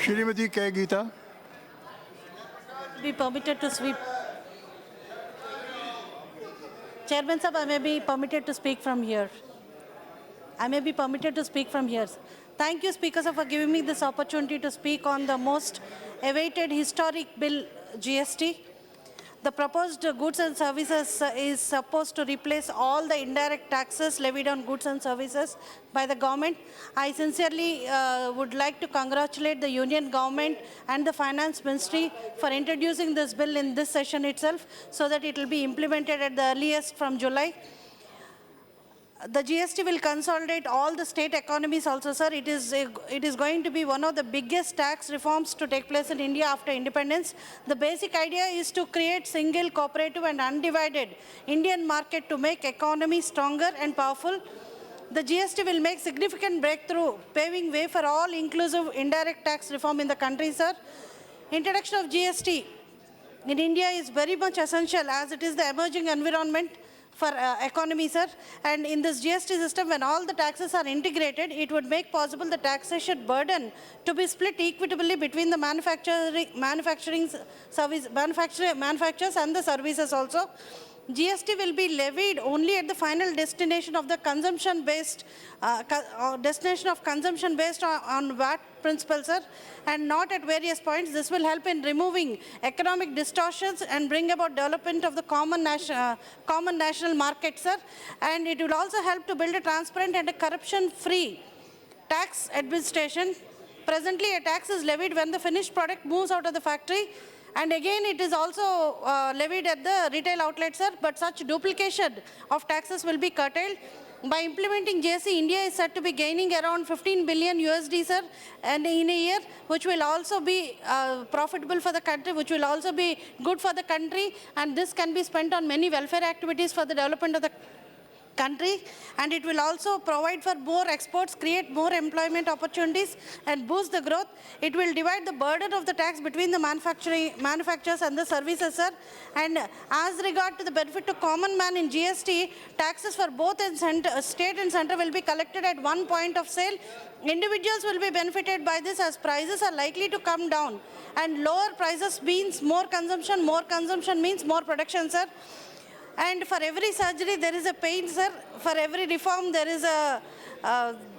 Shrimati K. Geetha. Be permitted to sweep. Chairman Sahab, I may be permitted to speak from here. I may be permitted to speak from here. Thank you, Speaker Sir, for giving me this opportunity to speak on the most awaited historic bill, GST. The proposed goods and services is supposed to replace all the indirect taxes levied on goods and services by the government. I sincerely would like to congratulate the Union government and the Finance Ministry for introducing this bill in this session itself so that it will be implemented at the earliest from July. The GST will consolidate all the state economies also, sir. It is going to be one of the biggest tax reforms to take place in India after independence. The basic idea is to create single, cooperative and undivided Indian market to make economy stronger and powerful. The GST will make significant breakthrough, paving way for all inclusive indirect tax reform in the country, sir. Introduction of GST in India is very much essential as it is the emerging environment for economy, sir. And in this GST system, when all the taxes are integrated, it would make possible the taxation burden to be split equitably between the manufacturers and the services also. GST will be levied only at the final destination of the consumption-based on VAT principles, sir, and not at various points. This will help in removing economic distortions and bring about development of the common national market, sir. And it will also help to build a transparent and a corruption-free tax administration. Presently, a tax is levied when the finished product moves out of the factory. And again, it is also levied at the retail outlets, sir, but such duplication of taxes will be curtailed. By implementing GST, India is said to be gaining around 15 billion USD, sir, and in a year, which will also be profitable for the country, which will also be good for the country, and this can be spent on many welfare activities for the development of the country, and it will also provide for more exports, create more employment opportunities, and boost the growth. It will divide the burden of the tax between the manufacturers and the services, sir. And as regard to the benefit to common man in GST, taxes for both in state and center will be collected at one point of sale. Individuals will be benefited by this as prices are likely to come down, and lower prices means more consumption means more production, sir. And for every surgery, there is a pain, sir. For every reform, there is a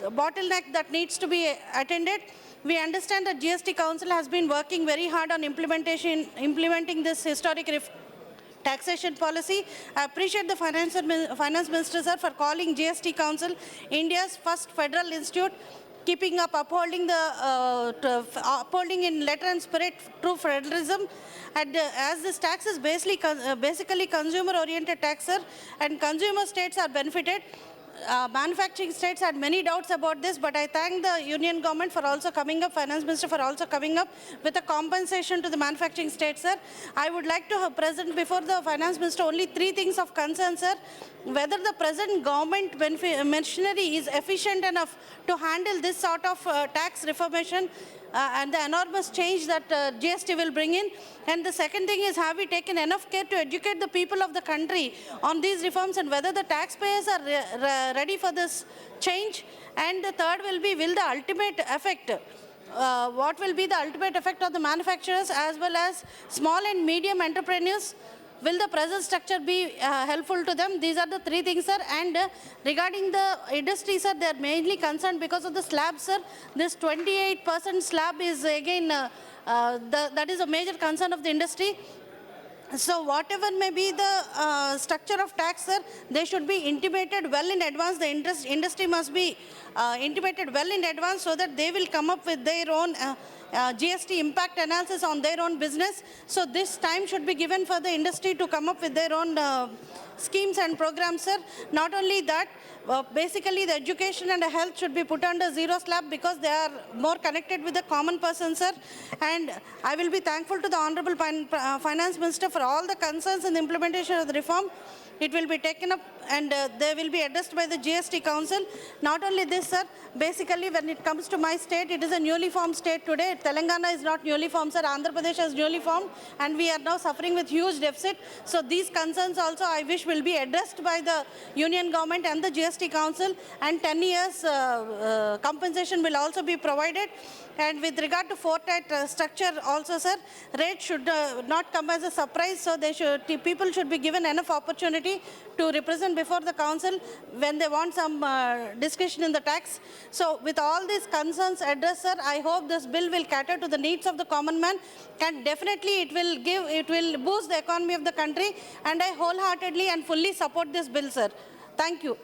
bottleneck that needs to be attended. We understand that GST Council has been working very hard on implementing this historic taxation policy. I appreciate the Finance Minister, sir, for calling GST Council India's first federal institute, keeping up upholding in letter and spirit true federalism. And as this tax is basically consumer-oriented tax, sir, and consumer states are benefited. Manufacturing states had many doubts about this, but I thank the Union government for also coming up, Finance Minister for also coming up with a compensation to the manufacturing states, sir. I would like to present before the Finance Minister only 3 things of concern, sir. Whether the present government machinery is efficient enough to handle this sort of tax reformation and the enormous change that GST will bring in. And the second thing is, have we taken enough care to educate the people of the country on these reforms and whether the taxpayers are ready for this change? And the third will be, will the ultimate effect, what will be the ultimate effect of the manufacturers as well as small and medium entrepreneurs? Will the present structure be helpful to them? These are the 3 things, sir. And regarding the industry, sir, they are mainly concerned because of the slab, sir. This 28% slab is again, that is a major concern of the industry. So whatever may be the structure of tax, sir, they should be intimated well in advance. The industry must be intimated well in advance so that they will come up with their own GST impact analysis on their own business. So this time should be given for the industry to come up with their own schemes and programs, sir. Not only that, basically the education and the health should be put under zero slab because they are more connected with the common person, sir. And I will be thankful to the Honorable Finance Minister for all the concerns in the implementation of the reform. It will be taken up and they will be addressed by the GST Council. Not only this, sir, basically when it comes to my state, it is a newly formed state today. Telangana is not newly formed, sir. Andhra Pradesh is newly formed and we are now suffering with huge deficit. So these concerns also I wish will be addressed by the Union government and the GST Council, and 10 years compensation will also be provided. And with regard to four-tier structure also, sir, rates should not come as a surprise, so people should be given enough opportunity to represent before the council when they want some discussion in the tax. So with all these concerns addressed, sir, I hope this bill will cater to the needs of the common man, and definitely it will boost the economy of the country, and I wholeheartedly and fully support this bill, sir. Thank you.